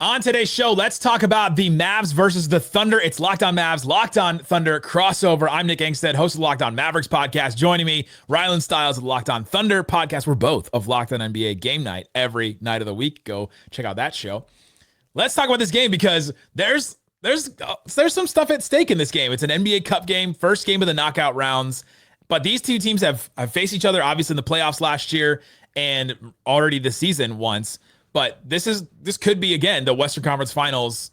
On today's show, let's talk about the Mavs versus the Thunder. It's Locked On Mavs, Locked On Thunder crossover. I'm Nick Angstadt, host of the Locked On Mavericks podcast. Joining me, Rylan Stiles of the Locked On Thunder podcast. We're both of Locked On NBA Game Night every night of the week. Go check out that show. Let's talk about this game because there's some stuff at stake in this game. It's an NBA Cup game, first game of the knockout rounds. But these two teams have faced each other, obviously, in the playoffs last year and already this season once. But this could be, again, the Western Conference Finals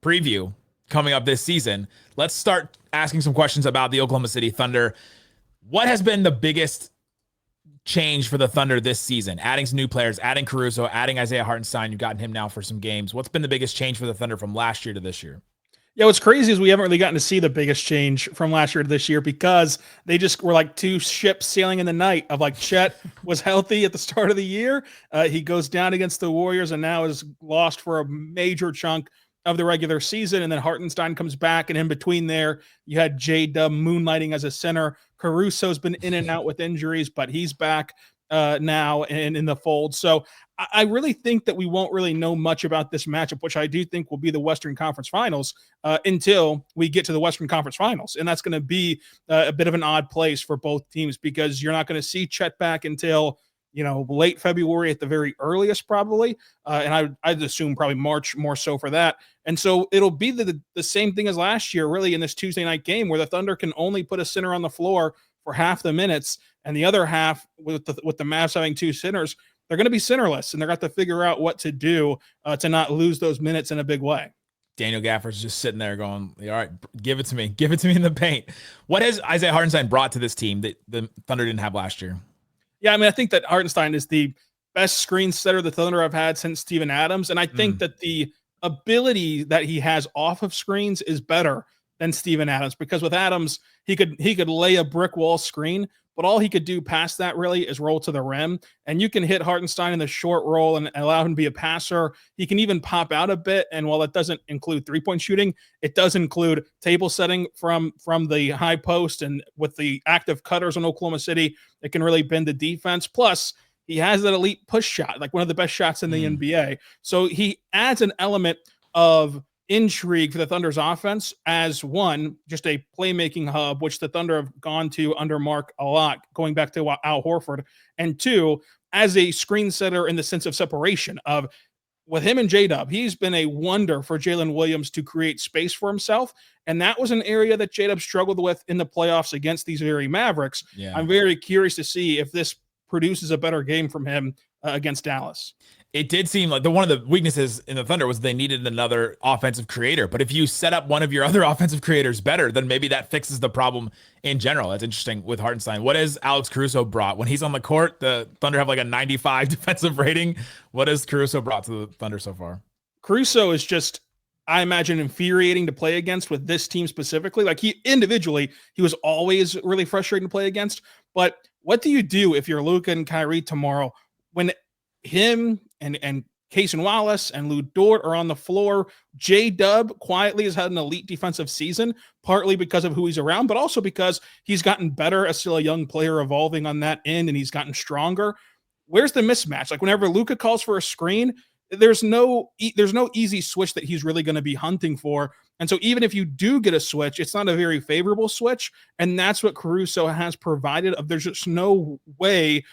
preview coming up this season. Let's start asking some questions about the Oklahoma City Thunder. What has been the biggest change for the Thunder this season? Adding some new players, adding Caruso, adding Isaiah Hartenstein. You've gotten him now for some games. What's been the biggest change for the Thunder from last year to this year? Yeah, what's crazy is we haven't really gotten to see the biggest change from last year to this year because they just were like two ships sailing in the night of like Chet was healthy at the start of the year. He goes down against the Warriors and now is lost for a major chunk of the regular season. And then Hartenstein comes back, and in between there, you had J-Dub moonlighting as a center. Caruso's been in and out with injuries, but he's back now and in the fold. So I really think that we won't really know much about this matchup, which I do think will be the Western Conference Finals until we get to the Western Conference Finals. And that's going to be a bit of an odd place for both teams because you're not going to see Chet back until, late February at the very earliest, probably. And I'd assume probably March more so for that. And so it'll be the same thing as last year, really, in this Tuesday night game where the Thunder can only put a center on the floor for half the minutes, and the other half with the Mavs having two centers, they're going to be centerless, and they're going to have to figure out what to do to not lose those minutes in a big way. Daniel Gafford's just sitting there going, all right, give it to me. Give it to me in the paint. What has Isaiah Hartenstein brought to this team that the Thunder didn't have last year? Yeah, I think that Hartenstein is the best screen setter the Thunder have had since Steven Adams, and I think that the ability that he has off of screens is better than Steven Adams because with Adams, he could lay a brick wall screen, but all he could do past that really is roll to the rim. And you can hit Hartenstein in the short roll and allow him to be a passer. He can even pop out a bit. And while it doesn't include three-point shooting, it does include table setting from the high post. And with the active cutters in Oklahoma City, it can really bend the defense. Plus, he has that elite push shot, like one of the best shots in the NBA. So he adds an element of intrigue for the Thunder's offense as one, just a playmaking hub, which the Thunder have gone to under Mark a lot, going back to Al Horford, and two, as a screen setter in the sense of separation of with him and J-Dub, he's been a wonder for Jalen Williams to create space for himself. And that was an area that J-Dub struggled with in the playoffs against these very Mavericks. Yeah. I'm very curious to see if this produces a better game from him against Dallas. It did seem like one of the weaknesses in the Thunder was they needed another offensive creator. But if you set up one of your other offensive creators better, then maybe that fixes the problem in general. That's interesting with Hartenstein. What has Alex Caruso brought? When he's on the court, the Thunder have like a 95 defensive rating. What has Caruso brought to the Thunder so far? Caruso is just, I imagine, infuriating to play against with this team specifically. Like he was always really frustrating to play against. But what do you do if you're Luka and Kyrie tomorrow when him and Cason Wallace and Lou Dort are on the floor? J-Dub quietly has had an elite defensive season, partly because of who he's around, but also because he's gotten better as still a young player evolving on that end, and he's gotten stronger. Where's the mismatch? Like whenever Luka calls for a screen, there's no easy switch that he's really going to be hunting for. And so even if you do get a switch, it's not a very favorable switch. And that's what Caruso has provided. There's just no way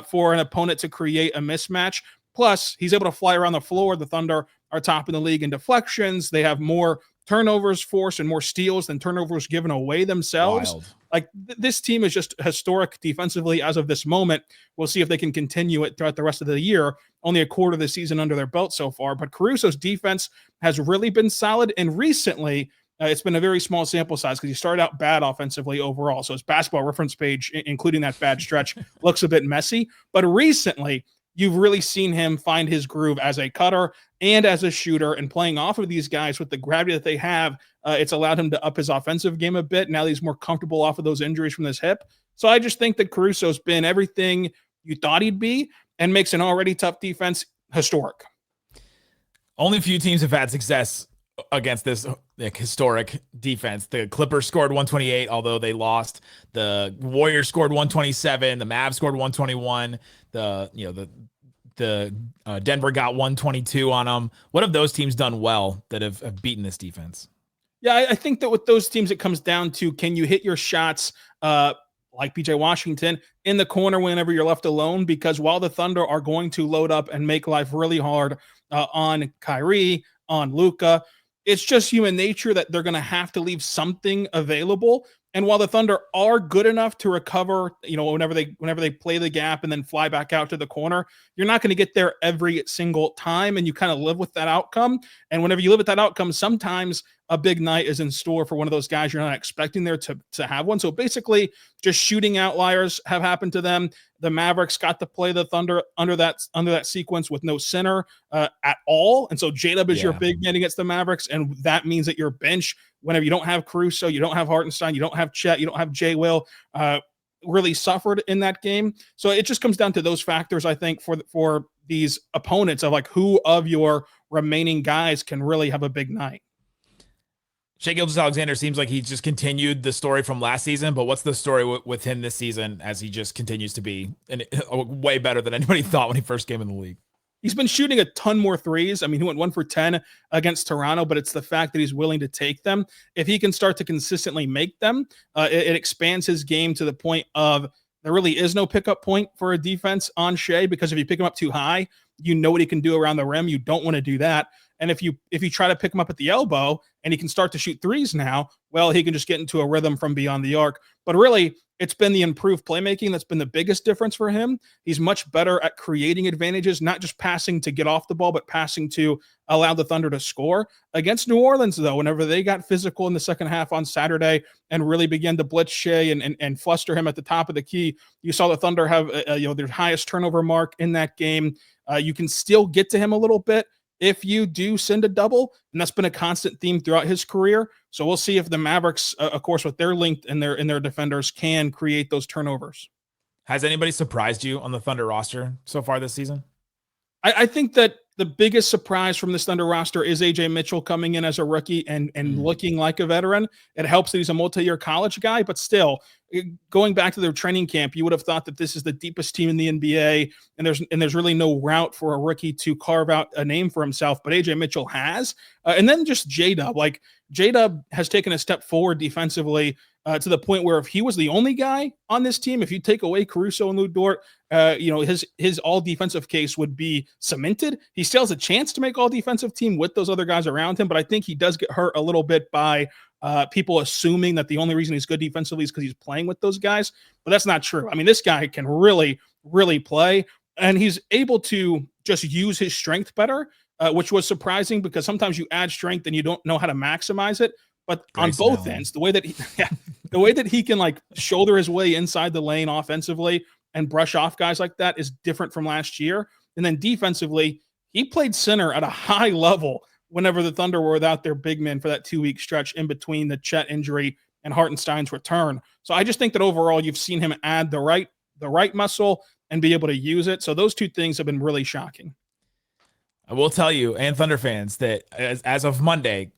for an opponent to create a mismatch. Plus, he's able to fly around the floor. The Thunder are top in the league in deflections. They have more turnovers forced and more steals than turnovers given away themselves. Wild. Like this team is just historic defensively as of this moment. We'll see if they can continue it throughout the rest of the year. Only a quarter of the season under their belt so far, but Caruso's defense has really been solid. And recently, it's been a very small sample size because he started out bad offensively overall. So his basketball reference page, including that bad stretch, looks a bit messy. But recently, you've really seen him find his groove as a cutter and as a shooter, and playing off of these guys with the gravity that they have. It's allowed him to up his offensive game a bit. Now he's more comfortable off of those injuries from this hip. So I just think that Caruso's been everything you thought he'd be and makes an already tough defense historic. Only a few teams have had success against this historic defense. The Clippers scored 128, although they lost. The Warriors scored 127. The Mavs scored 121. The The Denver got 122 on them. What have those teams done well that have beaten this defense? Yeah, I think that with those teams, it comes down to, can you hit your shots like PJ Washington in the corner whenever you're left alone? Because while the Thunder are going to load up and make life really hard on Kyrie, on Luka, it's just human nature that they're going to have to leave something available. And while the Thunder are good enough to recover, whenever they play the gap and then fly back out to the corner, you're not going to get there every single time, and you kind of live with that outcome. And whenever you live with that outcome, sometimes a big night is in store for one of those guys you're not expecting there to have one. So basically, just shooting outliers have happened to them. The Mavericks got to play the Thunder under that sequence with no center at all, and so J-Dub is your big man against the Mavericks, and that means that your bench, whenever you don't have Caruso, you don't have Hartenstein, you don't have Chet, you don't have J. Will, really suffered in that game. So it just comes down to those factors, I think, for these opponents of like who of your remaining guys can really have a big night. Shai Gilgeous-Alexander seems like he's just continued the story from last season, but what's the story with him this season as he just continues to be way better than anybody thought when he first came in the league? He's been shooting a ton more threes. I mean, he went 1 for 10 against Toronto, but it's the fact that he's willing to take them. If he can start to consistently make them, it expands his game to the point of there really is no pickup point for a defense on Shai, because if you pick him up too high, you know what he can do around the rim. You don't want to do that. And if you try to pick him up at the elbow and he can start to shoot threes now, well, he can just get into a rhythm from beyond the arc. But really, it's been the improved playmaking that's been the biggest difference for him. He's much better at creating advantages, not just passing to get off the ball, but passing to allow the Thunder to score. Against New Orleans, though, whenever they got physical in the second half on Saturday and really began to blitz Shai and fluster him at the top of the key, you saw the Thunder have their highest turnover mark in that game. You can still get to him a little bit if you do send a double, and that's been a constant theme throughout his career. So we'll see if the Mavericks, of course, with their length and their defenders, can create those turnovers. Has anybody surprised you on the Thunder roster so far this season? I think that the biggest surprise from this Thunder roster is AJ Mitchell coming in as a rookie and looking like a veteran. It helps that he's a multi-year college guy, but still, going back to their training camp, you would have thought that this is the deepest team in the NBA, and there's really no route for a rookie to carve out a name for himself, but AJ Mitchell has. And then just J-Dub. Like, J-Dub has taken a step forward defensively to the point where if he was the only guy on this team, if you take away Caruso and Lou Dort, his all defensive case would be cemented. He still has a chance to make all defensive team with those other guys around him, but I think he does get hurt a little bit by people assuming that the only reason he's good defensively is because he's playing with those guys, but that's not true. I mean, this guy can really, really play, and he's able to just use his strength better, which was surprising because sometimes you add strength and you don't know how to maximize it. But on both ends, the way that he can like shoulder his way inside the lane offensively and brush off guys like that is different from last year. And then defensively, he played center at a high level whenever the Thunder were without their big men for that 2-week stretch in between the Chet injury and Hartenstein's return. So I just think that overall you've seen him add the right muscle and be able to use it. So those two things have been really shocking. I will tell you, and Thunder fans, that as of Monday,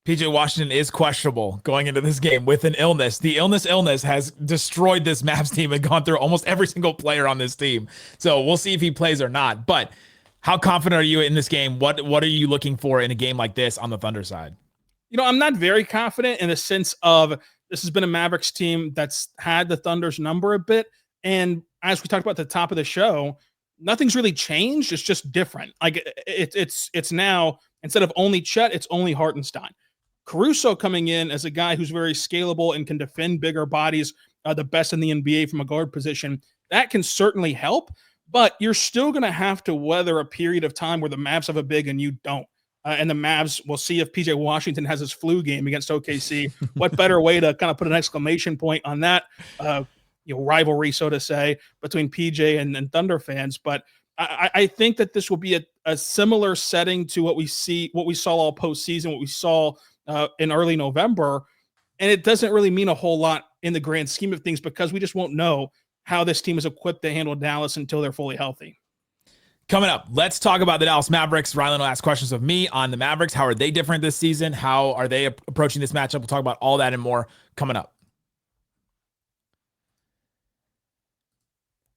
PJ Washington is questionable going into this game with an illness. The illness has destroyed this Mavs team and gone through almost every single player on this team. So we'll see if he plays or not. But how confident are you in this game? What are you looking for in a game like this on the Thunder side? I'm not very confident in the sense of this has been a Mavericks team that's had the Thunder's number a bit. And as we talked about at the top of the show, nothing's really changed. It's just different. Like it's now, instead of only Chet, it's only Hartenstein. Caruso coming in as a guy who's very scalable and can defend bigger bodies, the best in the NBA from a guard position, that can certainly help, but you're still going to have to weather a period of time where the Mavs have a big and you don't. And the Mavs, will see if PJ Washington has his flu game against OKC. What better way to kind of put an exclamation point on that rivalry, so to say, between PJ and Thunder fans. But I think that this will be a similar setting to what we saw all postseason, what we saw in early November. And it doesn't really mean a whole lot in the grand scheme of things because we just won't know how this team is equipped to handle Dallas until they're fully healthy. Coming up, let's talk about the Dallas Mavericks. Rylan will ask questions of me on the Mavericks. How are they different this season? How are they approaching this matchup? We'll talk about all that and more coming up.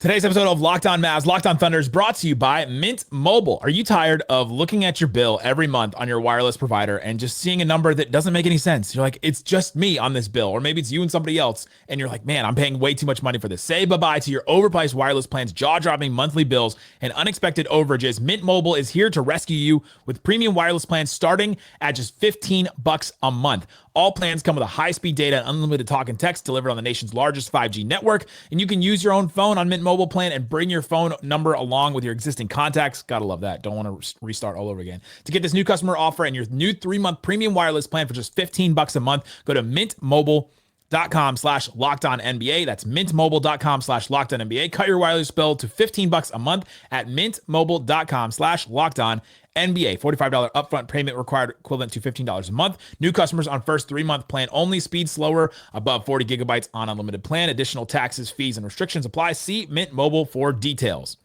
Today's episode of Locked On Mavs, Locked On Thunder is brought to you by Mint Mobile. Are you tired of looking at your bill every month on your wireless provider and just seeing a number that doesn't make any sense? You're like, it's just me on this bill, or maybe it's you and somebody else, and you're like, man, I'm paying way too much money for this. Say bye-bye to your overpriced wireless plans, jaw-dropping monthly bills, and unexpected overages. Mint Mobile is here to rescue you with premium wireless plans starting at just $15 a month. All plans come with a high-speed data and unlimited talk and text delivered on the nation's largest 5G network, and you can use your own phone on Mint Mobile plan and bring your phone number along with your existing contacts. Gotta love that. Don't want to restart all over again. To get this new customer offer and your new 3-month premium wireless plan for just $15 a month, go to mintmobile.com/LockedOnNBA. That's mintmobile.com/LockedOnNBA. Cut your wireless bill to $15 a month at mintmobile.com/LockedOnNBA. $45 upfront payment required, equivalent to $15 a month. New customers on first 3-month plan only. Speed slower, above 40 gigabytes on unlimited plan. Additional taxes, fees, and restrictions apply. See Mint Mobile for details.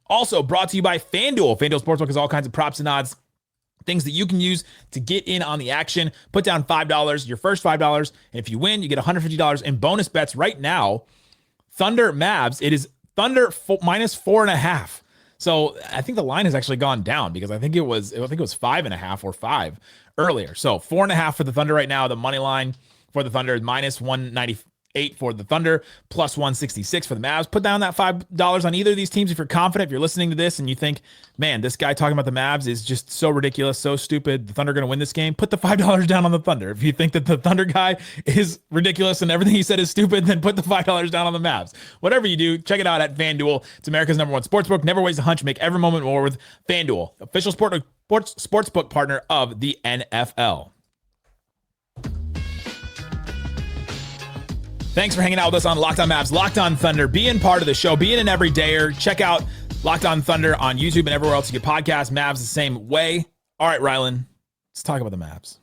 Also brought to you by FanDuel. FanDuel Sportsbook has all kinds of props and odds, things that you can use to get in on the action. Put down $5, your first $5, and if you win, you get $150 in bonus bets. Right now, Thunder Mavs, it is Thunder minus 4.5. So I think the line has actually gone down because I think it was 5.5 or 5 earlier. So 4.5 for the Thunder right now. The money line for the Thunder is minus 198 for the Thunder, plus 166 for the Mavs. Put down that $5 on either of these teams if you're confident. If you're listening to this and you think, man, this guy talking about the Mavs is just so ridiculous, so stupid, the Thunder are going to win this game, put the $5 down on the Thunder. If you think that the Thunder guy is ridiculous and everything he said is stupid, then put the $5 down on the Mavs. Whatever you do, check it out at FanDuel. It's America's #1 sportsbook. Never waste a hunch. Make every moment more with FanDuel, official sportsbook partner of the NFL. Thanks for hanging out with us on Locked On Mavs, Locked On Thunder. Being part of the show, being an everydayer. Check out Locked On Thunder on YouTube and everywhere else you get podcasts. Mavs the same way. All right, Rylan, let's talk about the Mavs.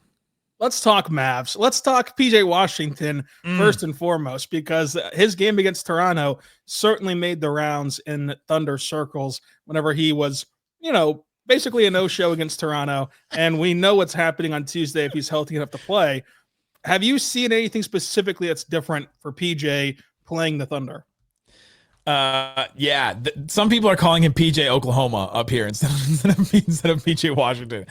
Let's talk Mavs. Let's talk PJ Washington first and foremost, because his game against Toronto certainly made the rounds in Thunder circles whenever he was, basically a no-show against Toronto. And we know what's happening on Tuesday if he's healthy enough to play. Have you seen anything specifically that's different for PJ playing the Thunder? Yeah. Some people are calling him PJ Oklahoma up here instead of PJ Washington.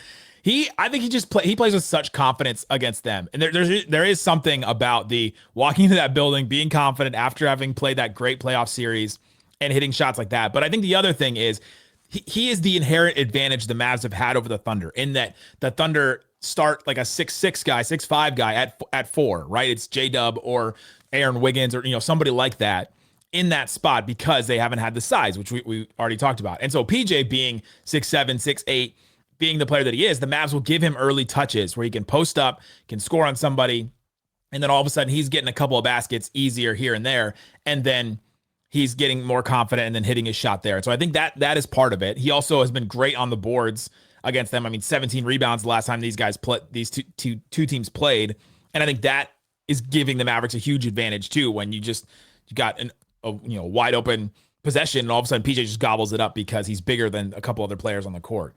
I think he plays with such confidence against them. And there is something about the walking into that building, being confident after having played that great playoff series and hitting shots like that. But I think the other thing is he is the inherent advantage the Mavs have had over the Thunder, in that the Thunder start like a 6'6" guy, 6'5" guy at 4, right? It's J-Dub or Aaron Wiggins or somebody like that in that spot because they haven't had the size, which we already talked about. And so PJ being 6'7", 6'8", being the player that he is, the Mavs will give him early touches where he can post up, can score on somebody, and then all of a sudden he's getting a couple of baskets easier here and there, and then he's getting more confident and then hitting his shot there. And so I think that is part of it. He also has been great on the boards against them. I mean, 17 rebounds the last time these two teams played. And I think that is giving the Mavericks a huge advantage too, when you got a wide open possession and all of a sudden PJ just gobbles it up because he's bigger than a couple other players on the court.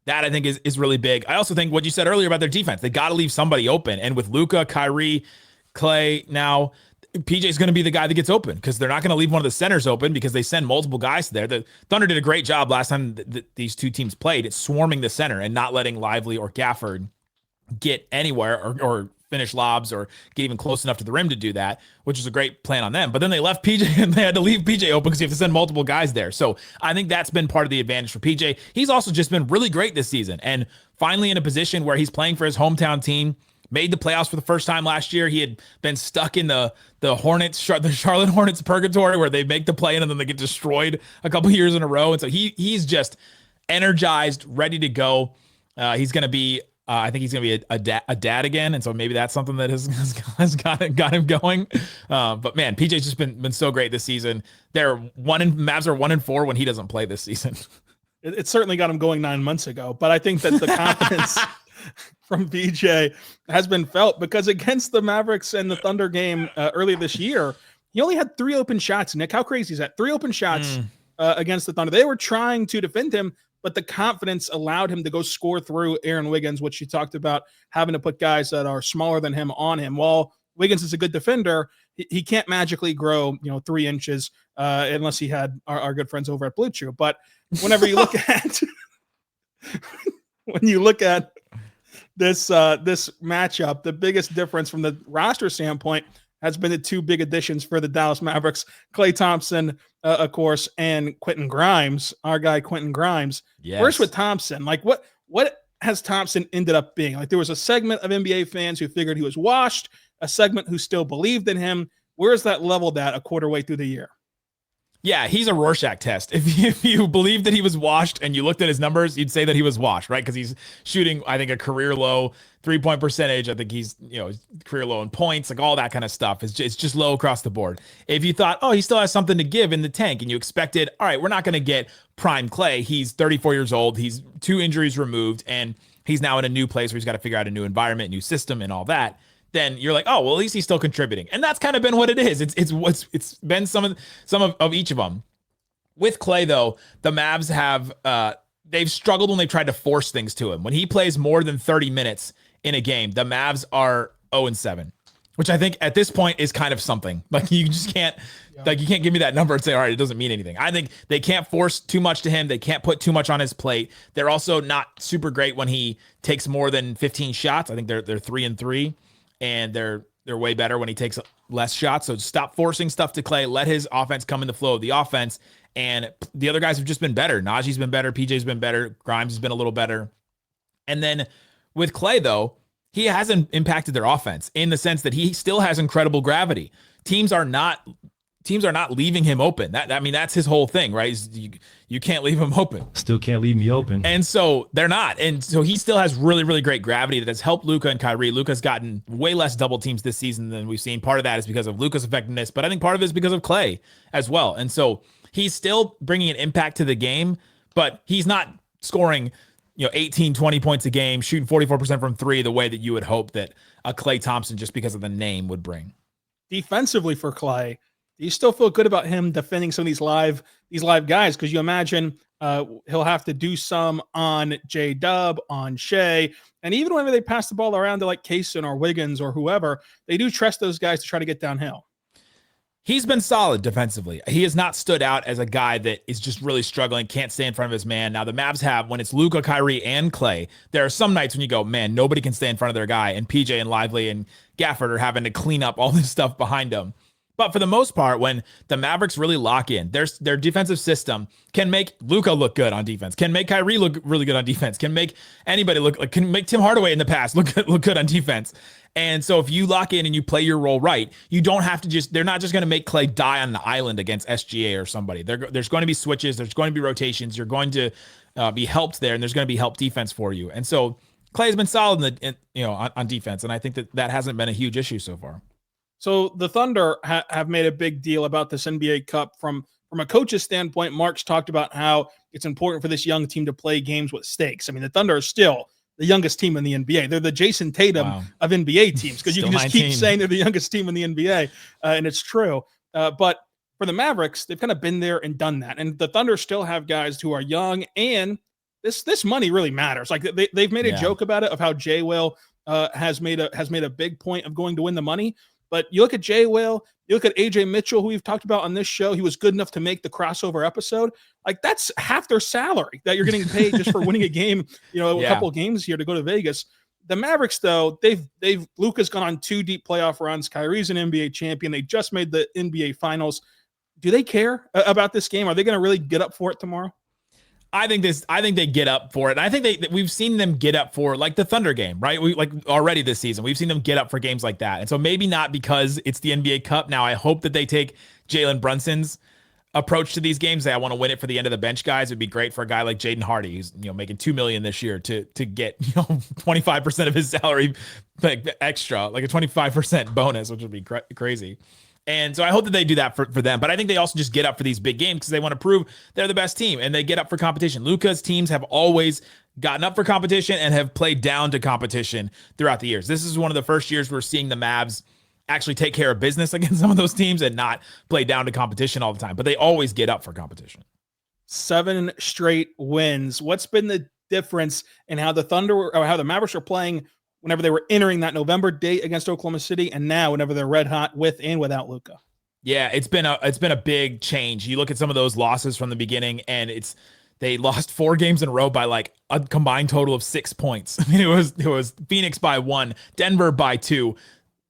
That I think is really big. I also think what you said earlier about their defense, they got to leave somebody open. And with Luka, Kyrie, Klay now, PJ is going to be the guy that gets open because they're not going to leave one of the centers open because they send multiple guys there. The Thunder did a great job last time these two teams played at swarming the center and not letting Lively or Gafford get anywhere or finish lobs or get even close enough to the rim to do that, which is a great plan on them. But then they left PJ and they had to leave PJ open because you have to send multiple guys there. So I think that's been part of the advantage for PJ. He's also just been really great this season and finally in a position where he's playing for his hometown team. Made the playoffs for the first time last year. He had been stuck in the Charlotte Hornets purgatory where they make the play and then they get destroyed a couple years in a row. And so he's just energized, ready to go. He's going to be, I think he's going to be a dad again. And so maybe that's something that has got him going. But man, PJ's just been so great this season. Mavs are 1-4 when he doesn't play this season. It certainly got him going 9 months ago, but I think that the confidence from PJ has been felt because against the Mavericks and the Thunder game earlier this year, he only had 3 open shots. Nick, how crazy is that? 3 open shots against the Thunder. They were trying to defend him, but the confidence allowed him to go score through Aaron Wiggins, which you talked about having to put guys that are smaller than him on him. Well, Wiggins is a good defender. He can't magically grow, 3 inches unless he had our good friends over at Blue Chew. But whenever you look at when you look at this matchup, the biggest difference from the roster standpoint has been the 2 big additions for the Dallas Mavericks: Klay Thompson, of course, and Quentin Grimes, our guy Quentin Grimes. Yes. First with Thompson, like what has Thompson ended up being? Like, there was a segment of NBA fans who figured he was washed, a segment who still believed in him. Where is that leveled at a quarter way through the year? Yeah, he's a Rorschach test. If you believed that he was washed and you looked at his numbers, you'd say that he was washed, right? Because he's shooting, I think, a career low 3-point percentage. I think he's, career low in points, like all that kind of stuff. It's just low across the board. If you thought, oh, he still has something to give in the tank, and you expected, all right, we're not going to get prime Klay. He's 34 years old. He's 2 injuries removed, and he's now in a new place where he's got to figure out a new environment, new system, and all that. Then you're like, oh, well, at least he's still contributing. And that's kind of been what it is. It's been some of each of them. With Klay, though, the Mavs have they've struggled when they've tried to force things to him. When he plays more than 30 minutes in a game, the Mavs are 0-7, which I think at this point is kind of something. Like, you just can't you can't give me that number and say, all right, it doesn't mean anything. I think they can't force too much to him. They can't put too much on his plate. They're also not super great when he takes more than 15 shots. I think they're 3-3. And they're way better when he takes less shots. So stop forcing stuff to Klay. Let his offense come in the flow of the offense. And the other guys have just been better. Najee's been better. PJ's been better. Grimes has been a little better. And then with Klay, though, he hasn't impacted their offense in the sense that he still has incredible gravity. Teams are not leaving him open. That's his whole thing, right? You can't leave him open. Still can't leave me open. And so they're not. And so he still has really, really great gravity that has helped Luka and Kyrie. Luka's gotten way less double teams this season than we've seen. Part of that is because of Luka's effectiveness, but I think part of it is because of Klay as well. And so he's still bringing an impact to the game, but he's not scoring 18, 20 points a game, shooting 44% from 3 the way that you would hope that a Klay Thompson, just because of the name, would bring. Defensively for Klay, you still feel good about him defending some of these live guys, because you imagine he'll have to do some on J-Dub, on Shai, and even whenever they pass the ball around to like Kaysen or Wiggins or whoever, they do trust those guys to try to get downhill. He's been solid defensively. He has not stood out as a guy that is just really struggling, can't stay in front of his man. Now, the Mavs have, when it's Luka, Kyrie, and Klay, there are some nights when you go, man, nobody can stay in front of their guy, and PJ and Lively and Gafford are having to clean up all this stuff behind them. But for the most part, when the Mavericks really lock in, their defensive system can make Luka look good on defense, can make Kyrie look really good on defense, can make anybody look like, can make Tim Hardaway in the past look good on defense. And so if you lock in and you play your role right, you don't have to they're not just going to make Klay die on an island against SGA or somebody. There's going to be switches. There's going to be rotations. You're going to be helped there, and there's going to be help defense for you. And so Klay has been solid on defense, and I think that hasn't been a huge issue so far. So the Thunder have made a big deal about this NBA Cup from a coach's standpoint. Mark's talked about how it's important for this young team to play games with stakes. I mean, the Thunder are still the youngest team in the NBA. They're the Jason Tatum of NBA teams, because you can just 19. keep saying they're the youngest team in the NBA, and it's true. But for the Mavericks, they've kind of been there and done that. And the Thunder still have guys who are young, and this money really matters. Like they've made a joke about it, of how Jay Will has made a big point of going to win the money. But you look at Jay Will, you look at AJ Mitchell, who we've talked about on this show. He was good enough to make the crossover episode. Like, that's half their salary that you're getting paid just for winning a game, a couple of games here to go to Vegas. The Mavericks, though, Luka's gone on 2 deep playoff runs. Kyrie's an NBA champion. They just made the NBA Finals. Do they care about this game? Are they going to really get up for it tomorrow? I think they get up for it. I think we've seen them get up for, like, the Thunder game, right? We already this season, we've seen them get up for games like that. And so maybe not because it's the NBA Cup. Now, I hope that they take Jalen Brunson's approach to these games. I want to win it for the end of the bench guys. It'd be great for a guy like Jaden Hardy, who's making $2 million this year, to get 25% of his salary extra, like a 25% bonus, which would be crazy. And so I hope that they do that for them. But I think they also just get up for these big games because they want to prove they're the best team, and they get up for competition. Luka's teams have always gotten up for competition and have played down to competition throughout the years. This is one of the first years we're seeing the Mavs actually take care of business against some of those teams and not play down to competition all the time. But they always get up for competition. 7 straight wins. What's been the difference in how the Thunder or how the Mavericks are playing whenever they were entering that November date against Oklahoma City, and now whenever they're red hot with and without Luka. Yeah, it's been a big change. You look at some of those losses from the beginning, and they lost 4 games in a row by like a combined total of 6 points. I mean, it was Phoenix by 1, Denver by 2,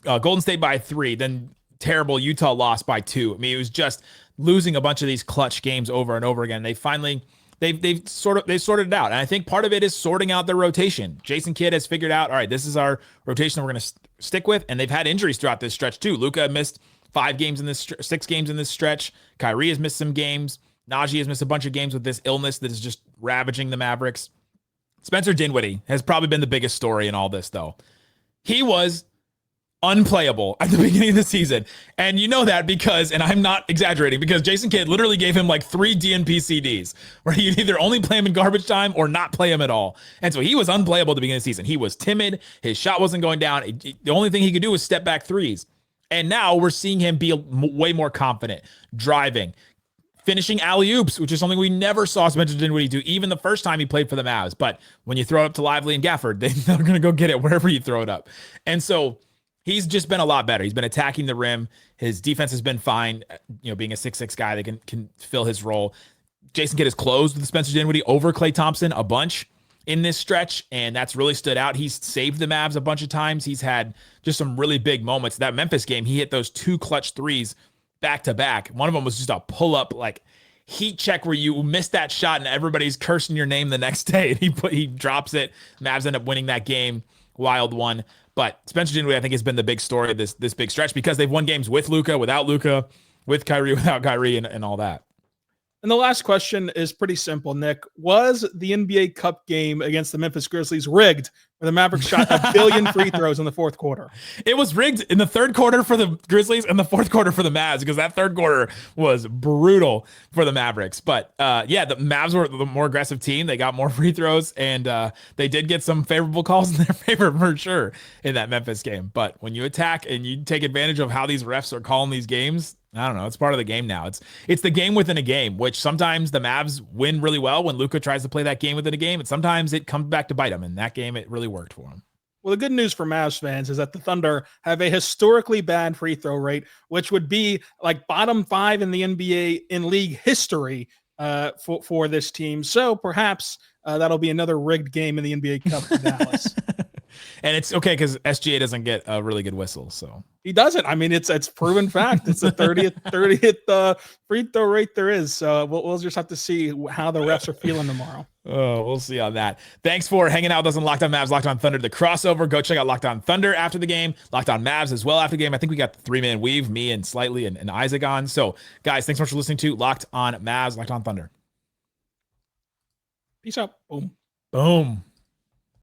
Golden State by 3, then terrible Utah lost by 2. I mean, it was just losing a bunch of these clutch games over and over again. They've sorted it out. And I think part of it is sorting out their rotation. Jason Kidd has figured out, all right, this is our rotation that we're going to stick with. And they've had injuries throughout this stretch too. Luka missed 6 games in this stretch. Kyrie has missed some games. Najee has missed a bunch of games with this illness that is just ravaging the Mavericks. Spencer Dinwiddie has probably been the biggest story in all this, though. He was unplayable at the beginning of the season. And you know that because, and I'm not exaggerating, because Jason Kidd literally gave him like 3 DNP CDs where he'd either only play him in garbage time or not play him at all. And so he was unplayable at the beginning of the season. He was timid. His shot wasn't going down. The only thing he could do was step back threes. And now we're seeing him be way more confident, driving, finishing alley-oops, which is something we never saw Spencer Dinwiddie do, even the first time he played for the Mavs. But when you throw it up to Lively and Gafford, they're going to go get it wherever you throw it up. And so he's just been a lot better. He's been attacking the rim. His defense has been fine, being a 6'6" guy that can fill his role. Jason Kidd has closed with Spencer Dinwiddie over Klay Thompson a bunch in this stretch, and that's really stood out. He's saved the Mavs a bunch of times. He's had just some really big moments. That Memphis game, he hit those 2 clutch threes back to back. One of them was just a pull-up, like heat check where you missed that shot and everybody's cursing your name the next day. And he drops it. Mavs end up winning that game. Wild one. But Spencer Dinwiddie, I think, has been the big story of this big stretch because they've won games with Luka, without Luka, with Kyrie, without Kyrie, and all that. And the last question is pretty simple, Nick. Was the NBA Cup game against the Memphis Grizzlies rigged where the Mavericks shot a billion free throws in the fourth quarter? It was rigged in the third quarter for the Grizzlies and the fourth quarter for the Mavs because that third quarter was brutal for the Mavericks. But the Mavs were the more aggressive team. They got more free throws, and they did get some favorable calls in their favor for sure in that Memphis game. But when you attack and you take advantage of how these refs are calling these games, I don't know. It's part of the game now. It's the game within a game, which sometimes the Mavs win really well when Luka tries to play that game within a game, and sometimes it comes back to bite him. In that game, it really worked for him. Well, the good news for Mavs fans is that the Thunder have a historically bad free throw rate, which would be like bottom 5 in the NBA in league history for this team. So perhaps that'll be another rigged game in the NBA Cup for Dallas. And it's okay because SGA doesn't get a really good whistle, so he doesn't. I mean, it's proven fact. It's the 30th free throw rate there is. So we'll just have to see how the refs are feeling tomorrow. Oh, we'll see on that. Thanks for hanging out with us on Locked On Mavs, Locked On Thunder, the crossover. Go check out Locked On Thunder after the game, Locked On Mavs as well after the game. I think we got the 3-man weave, me and Slightly and Isaac on. So, guys, thanks so much for listening to Locked On Mavs, Locked On Thunder. Peace out. Boom. Boom.